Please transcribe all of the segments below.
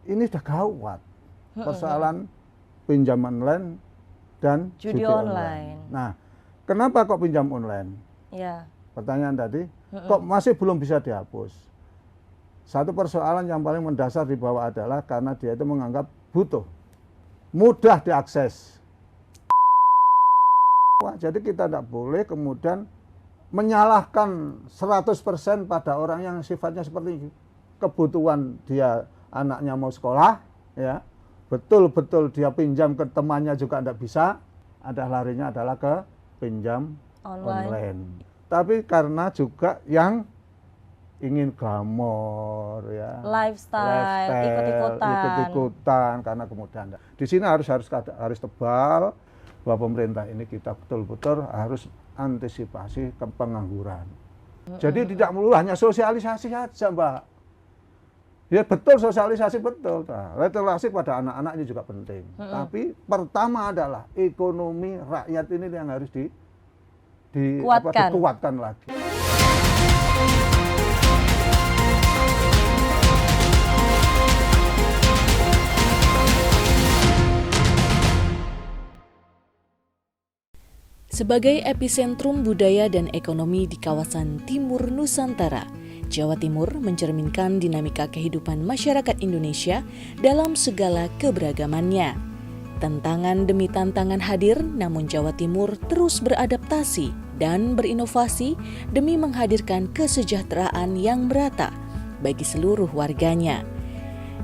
ini sudah gawat. Persoalan pinjaman online dan judi online. Nah, kenapa kok pinjam online? Ya. Pertanyaan tadi, kok masih belum bisa dihapus? Satu persoalan yang paling mendasar di bawah adalah karena dia itu menganggap butuh, mudah diakses. Jadi kita tidak boleh kemudian menyalahkan 100% pada orang yang sifatnya seperti kebutuhan dia, anaknya mau sekolah, ya betul-betul dia pinjam ke temannya juga tidak bisa, ada larinya adalah ke pinjam online. Tapi karena juga yang ingin glamor, ya lifestyle ikut-ikutan, karena kemudian di sini harus tebal bahwa pemerintah ini kita betul-betul harus antisipasi ke pengangguran. Jadi tidak melulu hanya sosialisasi saja, Mbak. Ya betul, sosialisasi betul. Nah, literasi pada anak-anak ini juga penting. Tapi pertama adalah ekonomi rakyat ini yang harus dikuatkan lagi. Sebagai epicentrum budaya dan ekonomi di kawasan Timur Nusantara, Jawa Timur mencerminkan dinamika kehidupan masyarakat Indonesia dalam segala keberagamannya. Tantangan demi tantangan hadir, namun Jawa Timur terus beradaptasi dan berinovasi demi menghadirkan kesejahteraan yang merata bagi seluruh warganya.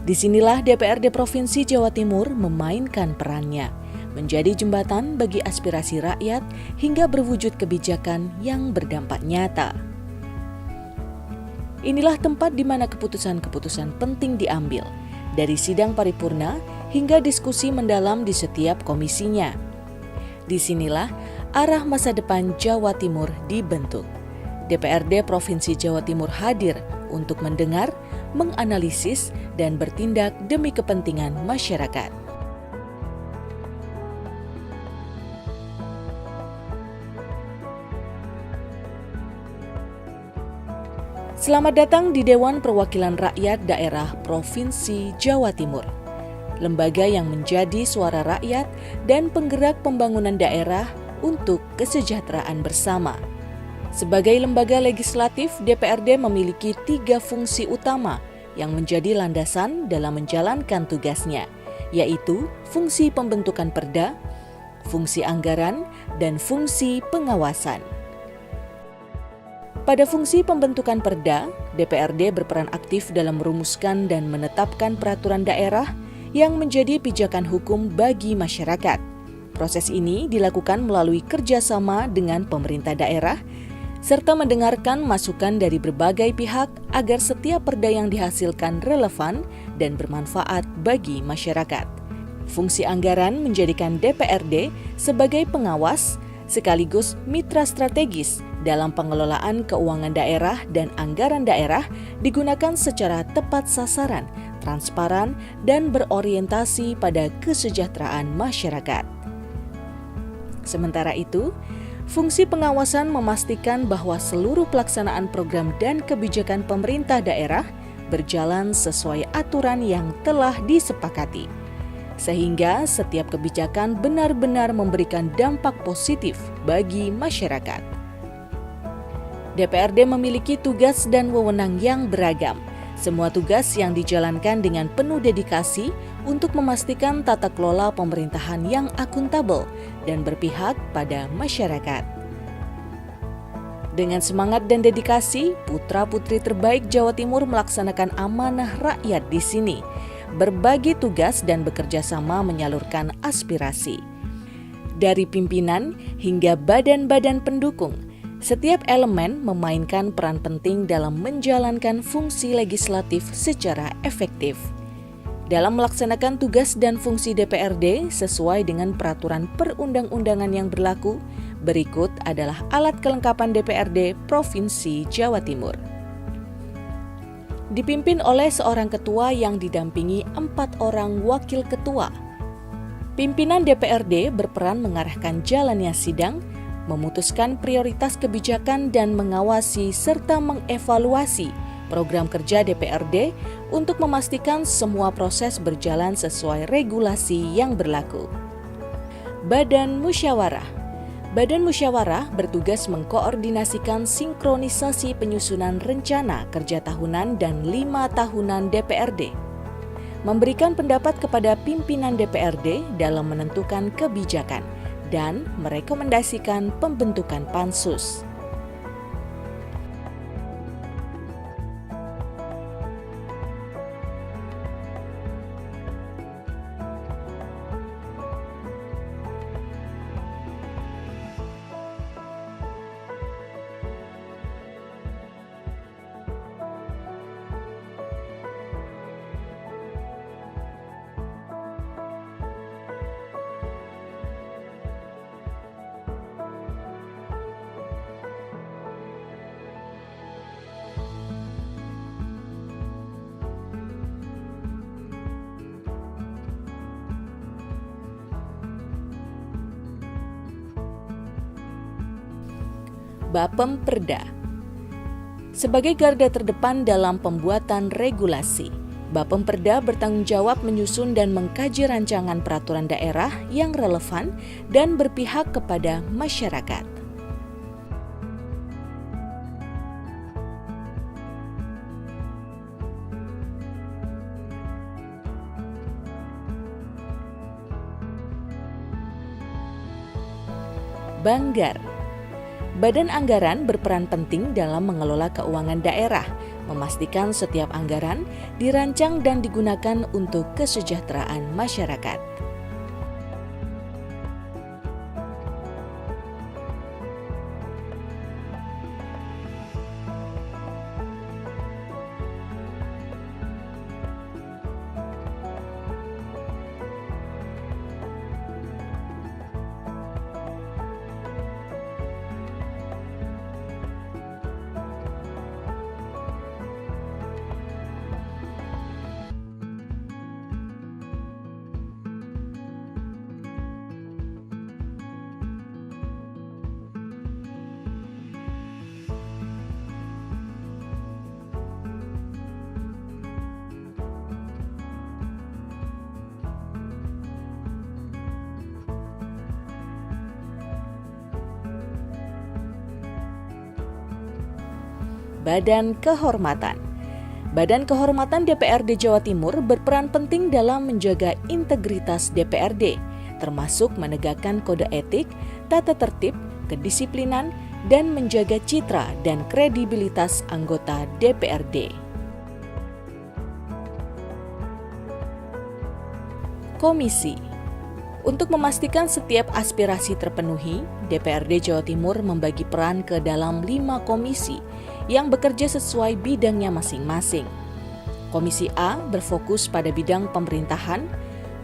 Disinilah DPRD Provinsi Jawa Timur memainkan perannya, menjadi jembatan bagi aspirasi rakyat hingga berwujud kebijakan yang berdampak nyata. Inilah tempat di mana keputusan-keputusan penting diambil, dari sidang paripurna hingga diskusi mendalam di setiap komisinya. Disinilah arah masa depan Jawa Timur dibentuk. DPRD Provinsi Jawa Timur hadir untuk mendengar, menganalisis, dan bertindak demi kepentingan masyarakat. Selamat datang di Dewan Perwakilan Rakyat Daerah Provinsi Jawa Timur, lembaga yang menjadi suara rakyat dan penggerak pembangunan daerah untuk kesejahteraan bersama. Sebagai lembaga legislatif, DPRD memiliki 3 fungsi utama yang menjadi landasan dalam menjalankan tugasnya, yaitu fungsi pembentukan perda, fungsi anggaran, dan fungsi pengawasan. Pada fungsi pembentukan perda, DPRD berperan aktif dalam merumuskan dan menetapkan peraturan daerah yang menjadi pijakan hukum bagi masyarakat. Proses ini dilakukan melalui kerjasama dengan pemerintah daerah, serta mendengarkan masukan dari berbagai pihak agar setiap perda yang dihasilkan relevan dan bermanfaat bagi masyarakat. Fungsi anggaran menjadikan DPRD sebagai pengawas sekaligus mitra strategis dalam pengelolaan keuangan daerah, dan anggaran daerah digunakan secara tepat sasaran, transparan, dan berorientasi pada kesejahteraan masyarakat. Sementara itu, fungsi pengawasan memastikan bahwa seluruh pelaksanaan program dan kebijakan pemerintah daerah berjalan sesuai aturan yang telah disepakati, sehingga setiap kebijakan benar-benar memberikan dampak positif bagi masyarakat. DPRD memiliki tugas dan wewenang yang beragam. Semua tugas yang dijalankan dengan penuh dedikasi untuk memastikan tata kelola pemerintahan yang akuntabel dan berpihak pada masyarakat. Dengan semangat dan dedikasi, putra-putri terbaik Jawa Timur melaksanakan amanah rakyat di sini, berbagi tugas dan bekerja sama menyalurkan aspirasi. Dari pimpinan hingga badan-badan pendukung, setiap elemen memainkan peran penting dalam menjalankan fungsi legislatif secara efektif. Dalam melaksanakan tugas dan fungsi DPRD sesuai dengan peraturan perundang-undangan yang berlaku, berikut adalah alat kelengkapan DPRD Provinsi Jawa Timur. Dipimpin oleh seorang ketua yang didampingi 4 orang wakil ketua. Pimpinan DPRD berperan mengarahkan jalannya sidang, memutuskan prioritas kebijakan dan mengawasi serta mengevaluasi program kerja DPRD untuk memastikan semua proses berjalan sesuai regulasi yang berlaku. Badan Musyawarah. Badan Musyawarah bertugas mengkoordinasikan sinkronisasi penyusunan rencana kerja tahunan dan 5 tahunan DPRD. Memberikan pendapat kepada pimpinan DPRD dalam menentukan kebijakan dan merekomendasikan pembentukan pansus. Bapemperda. Sebagai garda terdepan dalam pembuatan regulasi, Bapemperda bertanggung jawab menyusun dan mengkaji rancangan peraturan daerah yang relevan dan berpihak kepada masyarakat. Banggar. Badan anggaran berperan penting dalam mengelola keuangan daerah, memastikan setiap anggaran dirancang dan digunakan untuk kesejahteraan masyarakat. Badan Kehormatan. Badan Kehormatan DPRD Jawa Timur berperan penting dalam menjaga integritas DPRD, termasuk menegakkan kode etik, tata tertib, kedisiplinan, dan menjaga citra dan kredibilitas anggota DPRD. Komisi. Untuk memastikan setiap aspirasi terpenuhi, DPRD Jawa Timur membagi peran ke dalam 5 komisi yang bekerja sesuai bidangnya masing-masing. Komisi A berfokus pada bidang pemerintahan,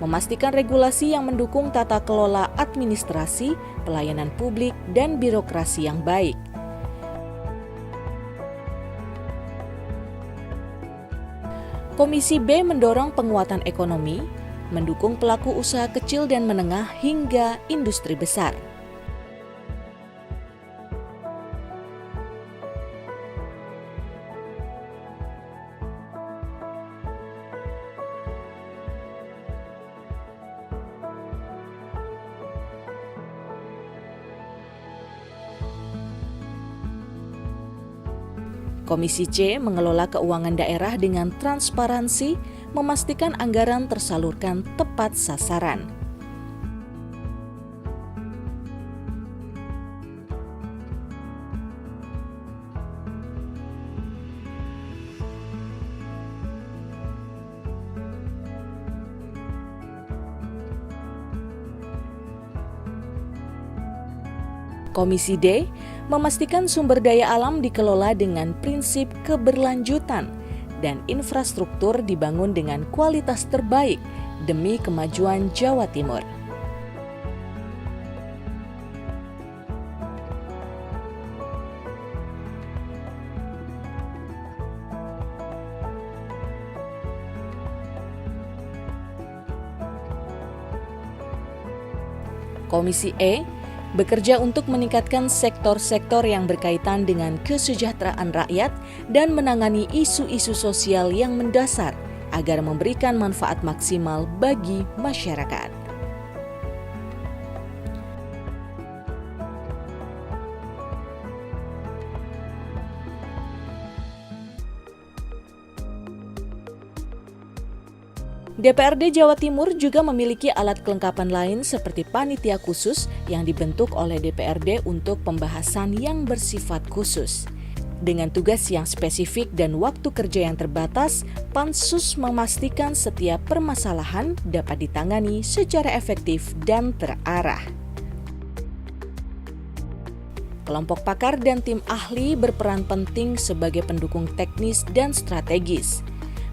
memastikan regulasi yang mendukung tata kelola administrasi, pelayanan publik, dan birokrasi yang baik. Komisi B mendorong penguatan ekonomi, mendukung pelaku usaha kecil dan menengah hingga industri besar. Komisi C mengelola keuangan daerah dengan transparansi, memastikan anggaran tersalurkan tepat sasaran. Komisi D memastikan sumber daya alam dikelola dengan prinsip keberlanjutan dan infrastruktur dibangun dengan kualitas terbaik demi kemajuan Jawa Timur. Komisi E bekerja untuk meningkatkan sektor-sektor yang berkaitan dengan kesejahteraan rakyat dan menangani isu-isu sosial yang mendasar agar memberikan manfaat maksimal bagi masyarakat. DPRD Jawa Timur juga memiliki alat kelengkapan lain seperti panitia khusus yang dibentuk oleh DPRD untuk pembahasan yang bersifat khusus. Dengan tugas yang spesifik dan waktu kerja yang terbatas, Pansus memastikan setiap permasalahan dapat ditangani secara efektif dan terarah. Kelompok pakar dan tim ahli berperan penting sebagai pendukung teknis dan strategis,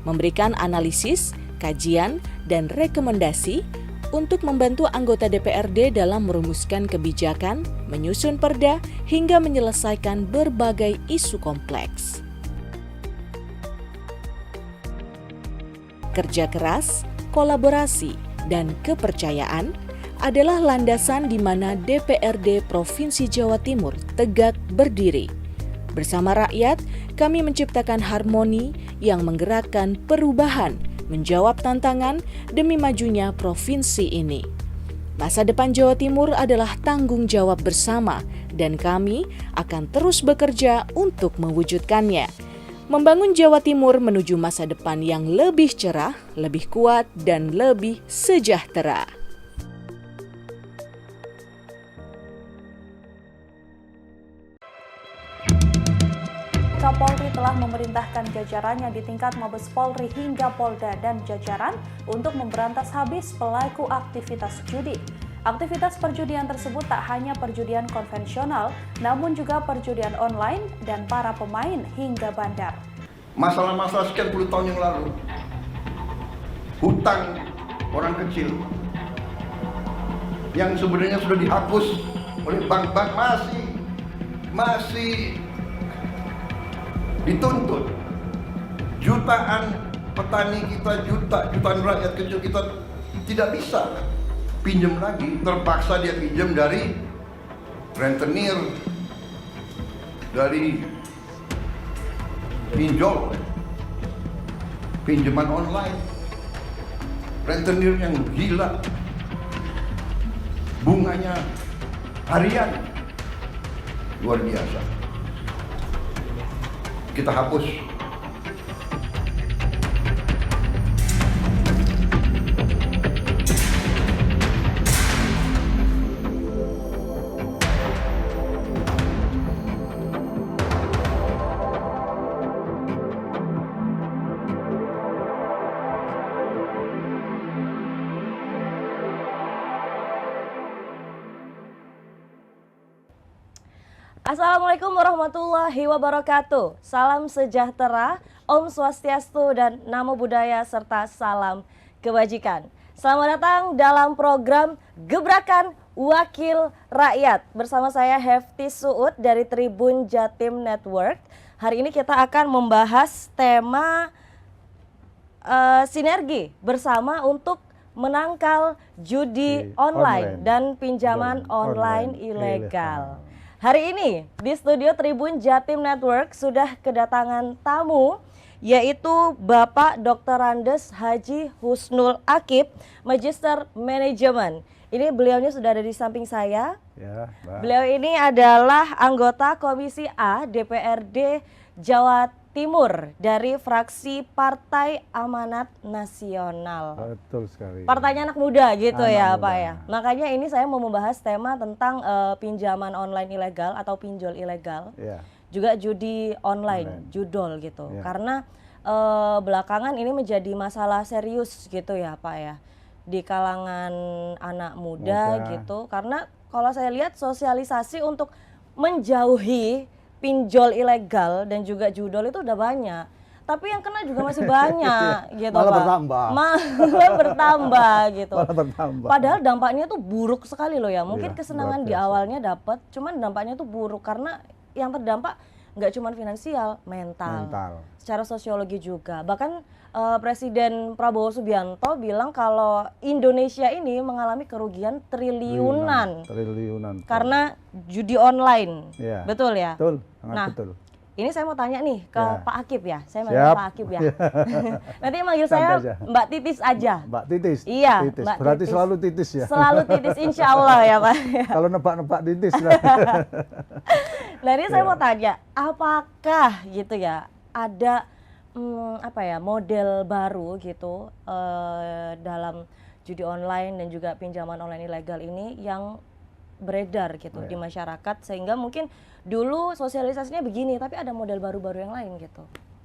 memberikan analisis, kajian, dan rekomendasi untuk membantu anggota DPRD dalam merumuskan kebijakan, menyusun perda, hingga menyelesaikan berbagai isu kompleks. Kerja keras, kolaborasi, dan kepercayaan adalah landasan di mana DPRD Provinsi Jawa Timur tegak berdiri. Bersama rakyat, kami menciptakan harmoni yang menggerakkan perubahan, menjawab tantangan demi majunya provinsi ini. Masa depan Jawa Timur adalah tanggung jawab bersama dan kami akan terus bekerja untuk mewujudkannya. Membangun Jawa Timur menuju masa depan yang lebih cerah, lebih kuat, dan lebih sejahtera. Kapolri telah memerintahkan jajarannya di tingkat Mabes Polri hingga Polda dan jajaran untuk memberantas habis pelaku aktivitas judi. Aktivitas perjudian tersebut tak hanya perjudian konvensional, namun juga perjudian online dan para pemain hingga bandar. Masalah-masalah sekian puluh tahun yang lalu, hutang orang kecil yang sebenarnya sudah dihapus oleh bank-bank masih dituntut. Jutaan petani kita, jutaan rakyat kecil kita tidak bisa pinjam lagi, terpaksa dia pinjam dari rentenir, dari pinjol, pinjaman online, rentenir yang gila, bunganya harian, luar biasa. Kita hapus. Assalamualaikum warahmatullahi wabarakatuh. Salam sejahtera, Om Swastiastu, dan Namo Buddhaya, serta salam kebajikan. Selamat datang dalam program Gebrakan Wakil Rakyat. Bersama saya Hefty Suud dari Tribun Jatim Network. Hari ini kita akan membahas tema sinergi bersama untuk menangkal judi online dan pinjaman online ilegal. Hari ini di studio Tribun Jatim Network sudah kedatangan tamu, yaitu Bapak Dr. Andes Haji Husnul Akib, Magister Manajemen. Ini beliaunya sudah ada di samping saya. Ya, Mbak. Beliau ini adalah anggota Komisi A DPRD Jawa Timur dari fraksi Partai Amanat Nasional. Betul sekali. Partainya anak muda gitu ya Anak Pak muda. ya. Makanya ini saya mau membahas tema tentang pinjaman online ilegal atau pinjol ilegal. Ya. Juga judi online, judol gitu. Ya. Karena belakangan ini menjadi masalah serius gitu ya Pak ya. Di kalangan anak muda gitu. Karena kalau saya lihat sosialisasi untuk menjauhi pinjol ilegal dan juga judol itu udah banyak, tapi yang kena juga masih banyak gitu Malah Pak. bertambah. Malah bertambah gitu. Malah bertambah. Padahal dampaknya tuh buruk sekali loh ya. Mungkin Iya, kesenangan luar di biasa. awalnya dapat, cuman dampaknya tuh buruk karena yang terdampak nggak cuma finansial, mental, secara sosiologi juga. Bahkan Presiden Prabowo Subianto bilang kalau Indonesia ini mengalami kerugian triliunan karena judi online. Ya. Betul ya? Betul, sangat nah, betul. Ini saya mau tanya nih ke Ya. Pak Akib ya. Saya manggil Siap. Pak Akib ya. Nanti manggil saya aja. Mbak Titis aja. Mbak Titis. Iya, Titis. Mbak Berarti Titis. selalu titis ya. Selalu Titis, insya Allah ya Pak. Kalau nebak-nebak titis lah. Nah ini saya mau tanya, apakah gitu ya ada apa ya model baru gitu dalam judi online dan juga pinjaman online ilegal ini yang beredar gitu di masyarakat, sehingga mungkin dulu sosialisasinya begini tapi ada model baru-baru yang lain gitu.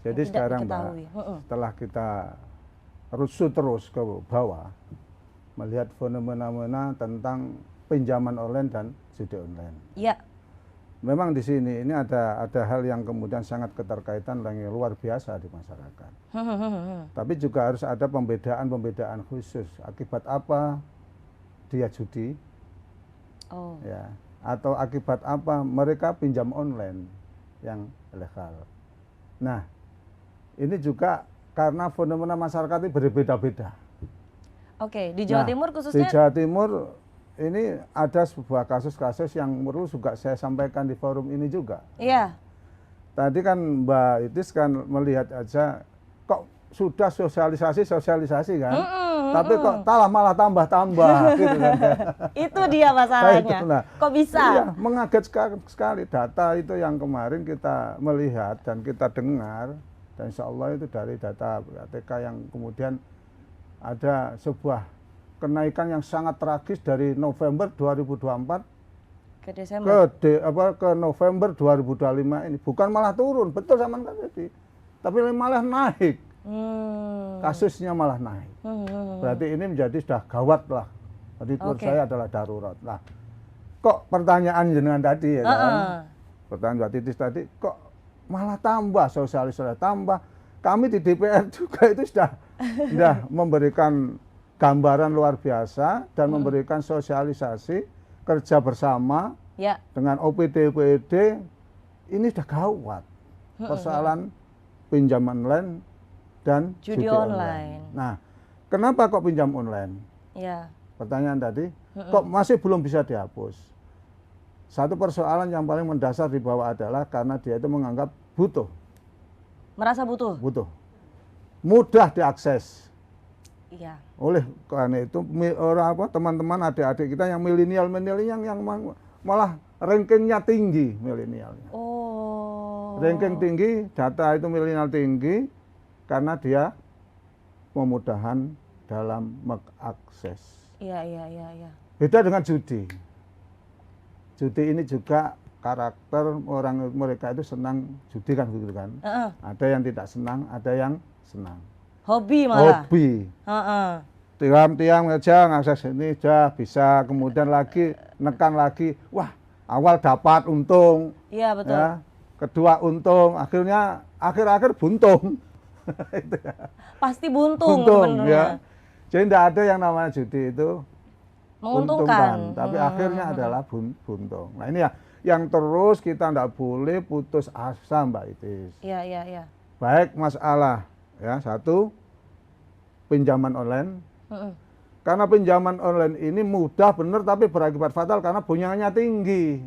Jadi sekarang Mbak, setelah kita rusut terus ke bawah melihat fenomena tentang pinjaman online dan judi online. Iya. Memang di sini ini ada hal yang kemudian sangat keterkaitan yang luar biasa di masyarakat. Tapi juga harus ada pembedaan khusus. Akibat apa dia judi? Oh. Ya, atau akibat apa mereka pinjam online yang ilegal. Nah, ini juga karena fenomena masyarakat ini berbeda-beda. Oke, di Jawa Timur khususnya? Di Jawa Timur ini ada sebuah kasus-kasus yang perlu juga saya sampaikan di forum ini juga. Iya. Tadi kan Mbak Itis kan melihat aja kok sudah sosialisasi kan, tapi kok malah tambah gitu kan. Itu dia masalahnya. Nah, kok bisa? Iya, mengagetkan sekali data itu yang kemarin kita melihat dan kita dengar, dan insya Allah itu dari data PPATK yang kemudian ada sebuah kenaikan yang sangat tragis dari November 2024 ke Desember. Ke November 2025 ini, bukan malah turun, betul sama tadi, tapi malah naik. Kasusnya malah naik. Berarti ini menjadi sudah gawat lah. Jadi menurut saya adalah darurat. Nah, kok pertanyaan jenengan tadi ya kan? Pertanyaan Mbak Titis tadi, kok malah tambah sosialisasi tambah? Kami di DPR juga itu sudah memberikan gambaran luar biasa dan memberikan sosialisasi kerja bersama dengan OPD ini sudah gawat. Persoalan pinjaman online dan judi online. Nah, kenapa kok pinjam online? Ya. Pertanyaan tadi, kok masih belum bisa dihapus? Satu persoalan yang paling mendasar di bawah adalah karena dia itu menganggap butuh. Merasa butuh? Butuh. Mudah diakses. Iya. Oleh karena itu teman-teman adik-adik kita yang milenial yang malah rankingnya tinggi milenialnya. Oh. Ranking tinggi, data itu milenial tinggi. Karena dia memudahan dalam mengakses. Iya. Beda dengan judi. Judi ini juga karakter mereka itu senang judi kan gitu kan. Ada yang tidak senang, ada yang senang. Hobi malah. Hobi. Tiang aja ngakses ini sudah bisa, kemudian lagi nekan lagi, wah awal dapat untung. Iya betul. Ya, kedua untung, akhirnya akhir-akhir buntung. Pasti buntung sebenarnya. Ya. Jadi tidak ada yang namanya judi itu menguntungkan, tapi akhirnya adalah buntung. Nah ini ya yang terus kita tidak boleh putus asa Mbak Itis. Iya. Baik masalah ya satu pinjaman online. Karena pinjaman online ini mudah benar tapi berakibat fatal karena bunganya tinggi.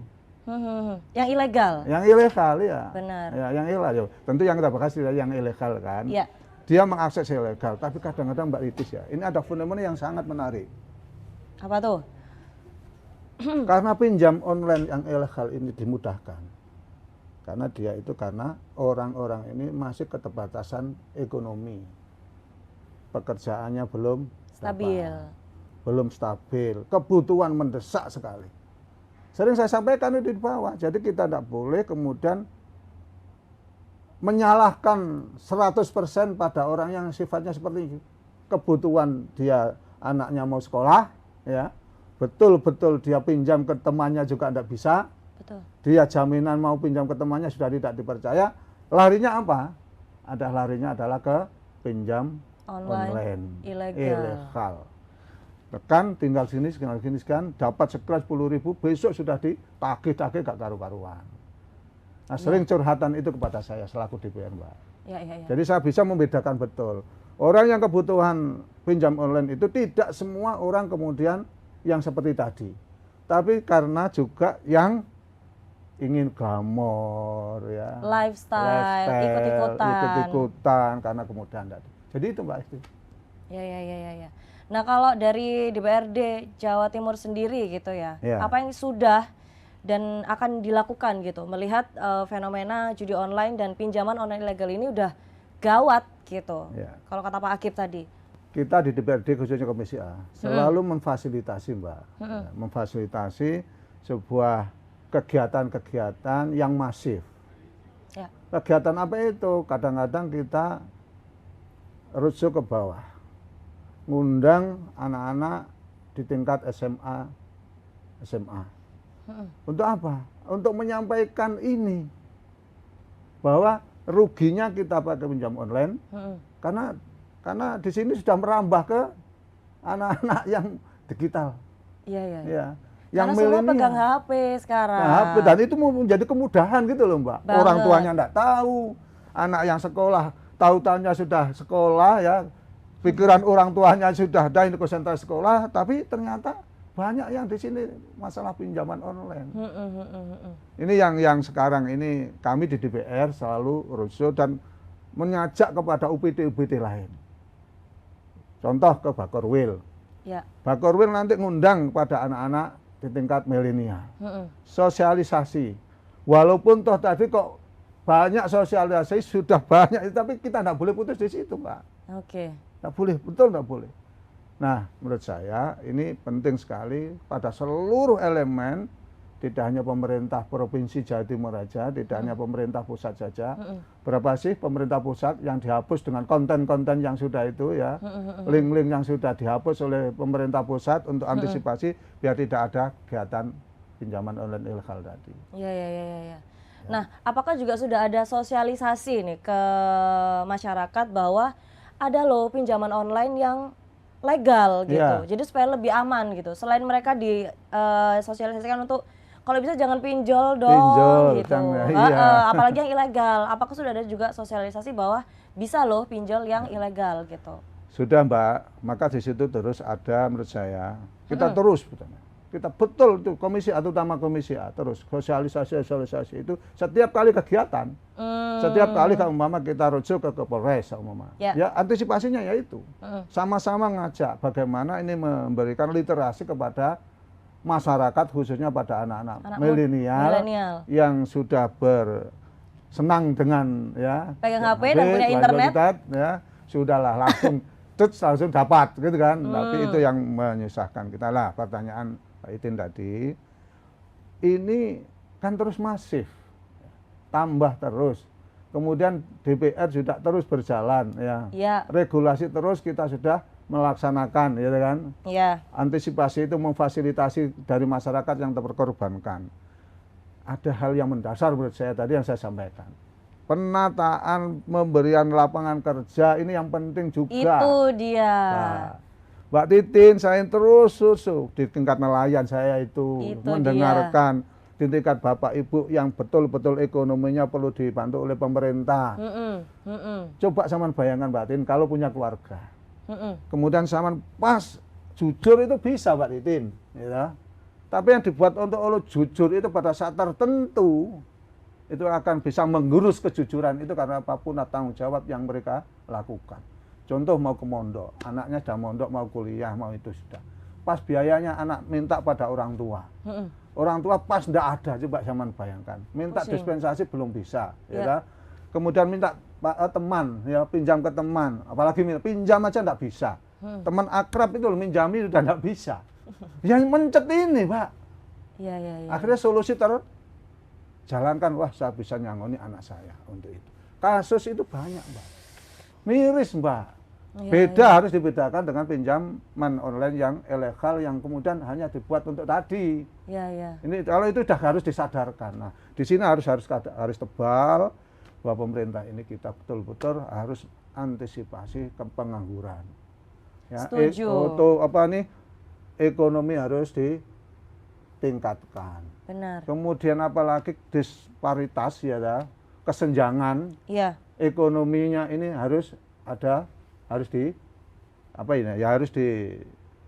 Yang ilegal? Yang ilegal ya. Benar. Ya, yang ilegal. Tentu yang kita bahas yang ilegal kan. Iya. Dia mengakses ilegal, tapi kadang-kadang Mbak Itis ya, ini ada fenomena yang sangat menarik. Apa tuh? Karena pinjam online yang ilegal ini dimudahkan. Karena dia itu karena orang-orang ini masih keterbatasan ekonomi. Pekerjaannya belum stabil. Belum stabil, kebutuhan mendesak sekali. Sering saya sampaikan itu di bawah, jadi kita tidak boleh kemudian menyalahkan 100% pada orang yang sifatnya seperti kebutuhan dia anaknya mau sekolah, ya betul-betul dia pinjam ke temannya juga tidak bisa, betul. Dia jaminan mau pinjam ke temannya sudah tidak dipercaya, larinya apa? Larinya adalah ke pinjam online ilegal. Tekan tinggal sini sekian, dapat sekelas 10.000, besok sudah ditagih-tagih gak karu-karuan. Nah, sering curhatan itu kepada saya selaku DPR, Mbak. Ya. Jadi saya bisa membedakan betul. Orang yang kebutuhan pinjam online itu tidak semua orang kemudian yang seperti tadi. Tapi karena juga yang ingin glamor ya, lifestyle, ikut-ikutan karena kemudahan tadi. Jadi itu Mbak Esti. Ya. Nah kalau dari DPRD Jawa Timur sendiri gitu ya, Ya. apa yang sudah dan akan dilakukan gitu melihat fenomena judi online dan pinjaman online ilegal ini udah gawat gitu. Ya. Kalau kata Pak Akib tadi. Kita di DPRD khususnya Komisi A selalu memfasilitasi Mbak, ya, memfasilitasi sebuah kegiatan-kegiatan yang masif. Ya. Kegiatan apa itu? Kadang-kadang kita rujuk ke bawah, ngundang anak-anak di tingkat SMA. Untuk apa? Untuk menyampaikan ini, bahwa ruginya kita pakai pinjam online, karena di sini sudah merambah ke anak-anak yang digital. Iya. Ya. Yang Yang semua milenial. pegang HP sekarang. HP, dan itu mau menjadi kemudahan gitu loh Mbak. Banget. Orang tuanya enggak tahu, anak yang sekolah, tautannya sudah sekolah ya, pikiran orang tuanya sudah ada ini konsentrasi sekolah, tapi ternyata banyak yang di sini masalah pinjaman online. Ini yang sekarang ini kami di DPR selalu rusuh dan mengajak kepada UPT-UPT lain. Contoh ke Bakorwil. Ya. Bakorwil nanti ngundang pada anak-anak di tingkat milenial. Sosialisasi. Walaupun toh tadi kok banyak sosialisasi, sudah banyak, tapi kita tidak boleh putus di situ, Pak. Oke. Tidak boleh, betul tidak boleh. Nah, menurut saya ini penting sekali pada seluruh elemen, tidak hanya pemerintah Provinsi Jawa Timur saja, tidak hanya pemerintah pusat saja. Berapa sih pemerintah pusat yang dihapus dengan konten-konten yang sudah itu ya, link-link yang sudah dihapus oleh pemerintah pusat untuk antisipasi biar tidak ada kegiatan pinjaman online ilegal tadi. Iya. Nah, apakah juga sudah ada sosialisasi nih ke masyarakat bahwa ada loh pinjaman online yang legal gitu. Iya. Jadi supaya lebih aman gitu. Selain mereka disosialisasikan untuk kalau bisa jangan pinjol dong Pinjol, gitu. jangan, iya. Apalagi yang ilegal. Apakah sudah ada juga sosialisasi bahwa bisa loh pinjol yang ilegal gitu? Sudah Mbak, maka di situ terus ada menurut saya, kita terus kita betul itu Komisi A, terutama Komisi A terus sosialisasi itu setiap kali kegiatan. Setiap kali kalau umpama kita rujuk ke Polres umpama. Ya antisipasinya yaitu sama-sama ngajak bagaimana ini memberikan literasi kepada masyarakat khususnya pada anak-anak milenial yang sudah bersenang dengan ya pegang HP dan punya internet ya sudahlah langsung langsung dapat gitu kan. Tapi itu yang menyusahkan kita lah. Pertanyaan Pak Itin tadi ini kan terus masif, tambah terus, kemudian DPR juga terus berjalan ya. Regulasi terus kita sudah melaksanakan ya kan. Antisipasi itu memfasilitasi dari masyarakat yang terkorbankan. Ada hal yang mendasar menurut saya tadi yang saya sampaikan. Penataan pemberian lapangan kerja ini yang penting juga. Itu dia. Nah, Mbak Titin, saya terus di tingkat nelayan saya itu mendengarkan di tingkat Bapak Ibu yang betul-betul ekonominya perlu dibantu oleh pemerintah. Coba saman bayangkan Mbak Titin kalau punya keluarga. Kemudian saman pas jujur itu bisa Mbak Titin, ya. Tapi yang dibuat untuk lo jujur itu pada saat tertentu itu akan bisa menggurus kejujuran itu karena apapun tanggung jawab yang mereka lakukan. Contoh mau ke mondok, anaknya sudah mondok mau kuliah mau itu sudah. Pas biayanya anak minta pada orang tua. Orang tua pas tidak ada, coba zaman bayangkan. Minta dispensasi belum bisa, ya. Kemudian minta teman, ya pinjam ke teman, apalagi minta pinjam aja tidak bisa. Teman akrab itu minjami sudah tidak bisa. Yang mencet ini, Pak. Akhirnya solusi jalankan, wah saya bisa nyangoni anak saya untuk itu. Kasus itu banyak, Mbak. Miris, Mbak. Beda harus dibedakan dengan pinjaman online yang ilegal yang kemudian hanya dibuat untuk tadi. Ini kalau itu sudah harus disadarkan. Nah, di sini harus tebal bahwa pemerintah ini kita betul-betul harus antisipasi ke pengangguran. Ya, setuju. Ekonomi harus ditingkatkan. Benar. Kemudian apalagi disparitas ya, kesenjangan. Ekonominya ini harus ada harus di apa ini ya harus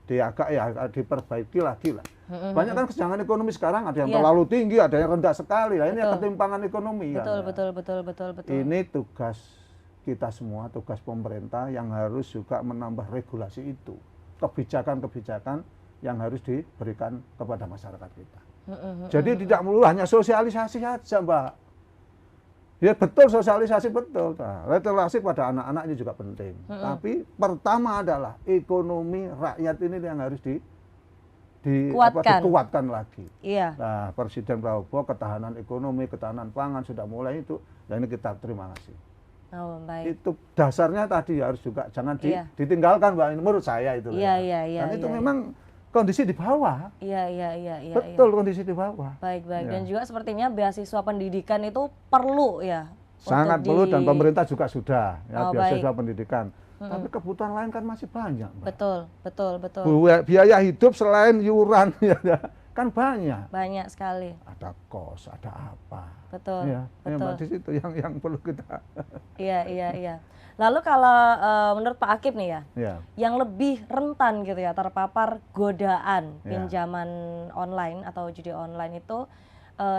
agak ya diperbaiki lagi lah. Banyak kan kesenjangan ekonomi sekarang, ada yang terlalu tinggi, ada yang rendah sekali. Lah ini ketimpangan ekonomi betul, kan. betul. Ini tugas kita semua, tugas pemerintah yang harus juga menambah regulasi itu. Kebijakan-kebijakan yang harus diberikan kepada masyarakat kita. Jadi tidak melulu hanya sosialisasi saja, Mbak. Ya betul, sosialisasi betul. Nah, literasi pada anak-anak ini juga penting. Tapi pertama adalah ekonomi rakyat ini yang harus dikuatkan lagi. Iya. Nah, Presiden Prabowo ketahanan ekonomi, ketahanan pangan sudah mulai itu. Dan ini kita terima kasih. Oh, baik. Itu dasarnya tadi harus juga jangan ditinggalkan, Mbak. Ini menurut saya itu. Iya. Dan itu memang kondisi di bawah. Iya. Betul, kondisi di bawah. Baik. Dan juga sepertinya beasiswa pendidikan itu perlu ya. Sangat perlu dan pemerintah juga sudah ya, beasiswa pendidikan. Tapi kebutuhan lain kan masih banyak, Mbak. Betul. Biaya hidup selain iuran ya, kan banyak. Banyak sekali. Ada kos, ada apa. Betul. Ya, Mbak, di situ yang perlu kita. Iya. Lalu kalau menurut Pak Akip nih ya, yang lebih rentan gitu ya terpapar godaan pinjaman online atau judi online itu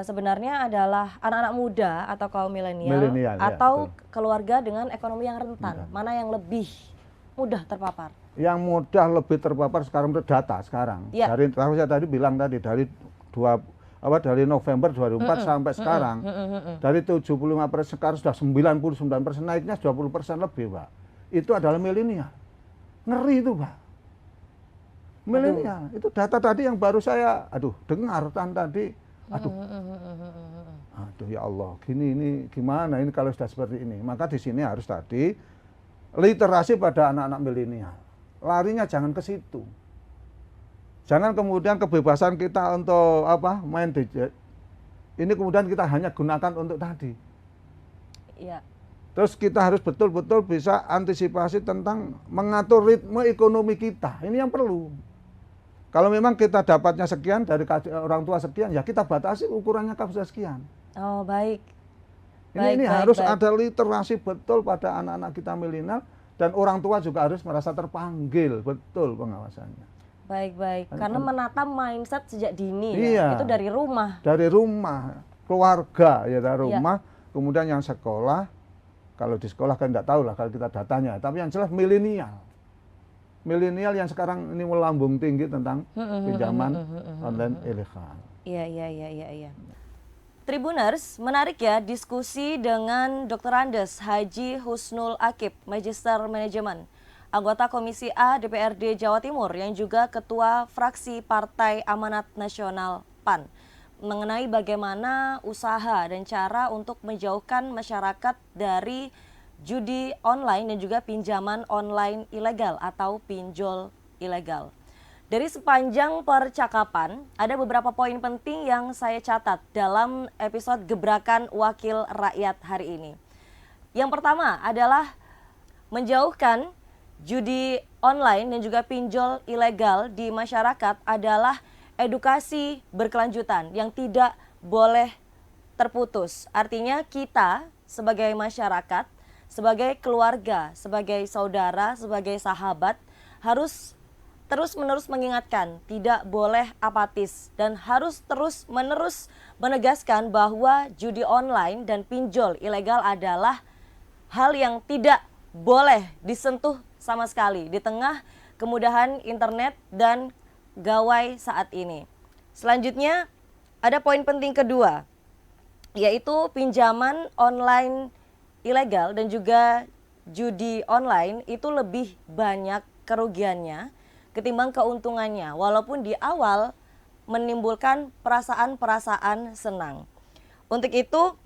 sebenarnya adalah anak-anak muda atau kaum milenial atau keluarga dengan ekonomi yang rentan. Mana yang lebih mudah terpapar? Yang mudah lebih terpapar sekarang menurut data sekarang. Dari saya tadi bilang tadi dari November 2004 sampai sekarang, dari 75% sekarang sudah 99%, naiknya 20% lebih, Pak. Itu adalah milenial. Ngeri itu, Pak. Milenial. Itu data tadi yang baru saya, dengar tadi. Aduh ya Allah, ini gimana ini kalau sudah seperti ini. Maka di sini harus tadi literasi pada anak-anak milenial. Larinya jangan ke situ. Jangan kemudian kebebasan kita untuk main gadget ini kemudian kita hanya gunakan untuk tadi. Iya. Terus kita harus betul-betul bisa antisipasi tentang mengatur ritme ekonomi kita. Ini yang perlu. Kalau memang kita dapatnya sekian dari orang tua sekian, ya kita batasi ukurannya sudah sekian. Oh, baik. Ini harus ada literasi betul pada anak-anak kita milenial dan orang tua juga harus merasa terpanggil betul pengawasannya. Baik. Karena menata mindset sejak dini itu dari rumah. Dari rumah, keluarga ya dari rumah, kemudian yang sekolah, kalau di sekolah kan tidak tahu lah kalau kita datanya, tapi yang jelas milenial. Milenial yang sekarang ini melambung tinggi tentang pinjaman online ilegal. Iya. Tribuners, menarik ya diskusi dengan Dr. Andes Haji Husnul Akip, Magister Manajemen, anggota Komisi A DPRD Jawa Timur yang juga Ketua Fraksi Partai Amanat Nasional PAN, mengenai bagaimana usaha dan cara untuk menjauhkan masyarakat dari judi online dan juga pinjaman online ilegal atau pinjol ilegal. Dari sepanjang percakapan, ada beberapa poin penting yang saya catat dalam episode Gebrakan Wakil Rakyat hari ini. Yang pertama adalah menjauhkan judi online dan juga pinjol ilegal di masyarakat adalah edukasi berkelanjutan yang tidak boleh terputus. Artinya kita sebagai masyarakat, sebagai keluarga, sebagai saudara, sebagai sahabat harus terus-menerus mengingatkan, tidak boleh apatis dan harus terus-menerus menegaskan bahwa judi online dan pinjol ilegal adalah hal yang tidak boleh disentuh sama sekali di tengah kemudahan internet dan gawai saat ini. Selanjutnya ada poin penting kedua, yaitu pinjaman online ilegal dan juga judi online itu lebih banyak kerugiannya ketimbang keuntungannya, walaupun di awal menimbulkan perasaan-perasaan senang. Untuk itu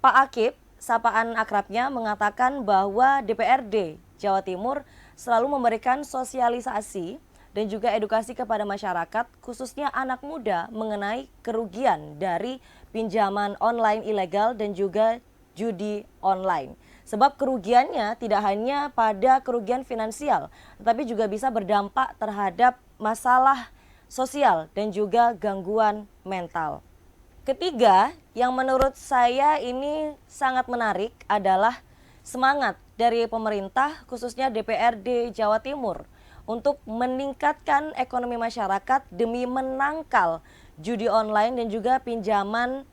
Pak Akip, sapaan akrabnya, mengatakan bahwa DPRD Jawa Timur selalu memberikan sosialisasi dan juga edukasi kepada masyarakat, khususnya anak muda, mengenai kerugian dari pinjaman online ilegal dan juga judi online. Sebab kerugiannya tidak hanya pada kerugian finansial, tetapi juga bisa berdampak terhadap masalah sosial dan juga gangguan mental. Ketiga, yang menurut saya ini sangat menarik adalah semangat dari pemerintah, khususnya DPRD Jawa Timur, untuk meningkatkan ekonomi masyarakat demi menangkal judi online dan juga pinjaman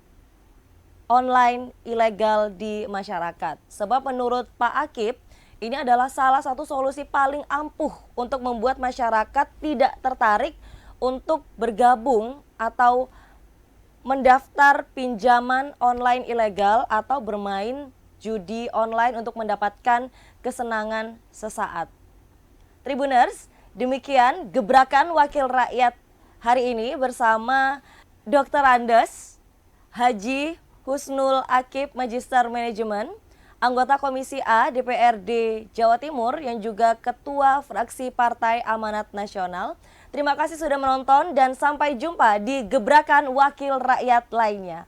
online ilegal di masyarakat. Sebab menurut Pak Akip, ini adalah salah satu solusi paling ampuh untuk membuat masyarakat tidak tertarik untuk bergabung atau mendaftar pinjaman online ilegal atau bermain judi online untuk mendapatkan kesenangan sesaat. Tribuners, demikian gebrakan wakil rakyat hari ini bersama Dr. Andes Haji Husnul Akip, Magister Manajemen, anggota Komisi A DPRD Jawa Timur yang juga Ketua Fraksi Partai Amanat Nasional. Terima kasih sudah menonton dan sampai jumpa di gebrakan wakil rakyat lainnya.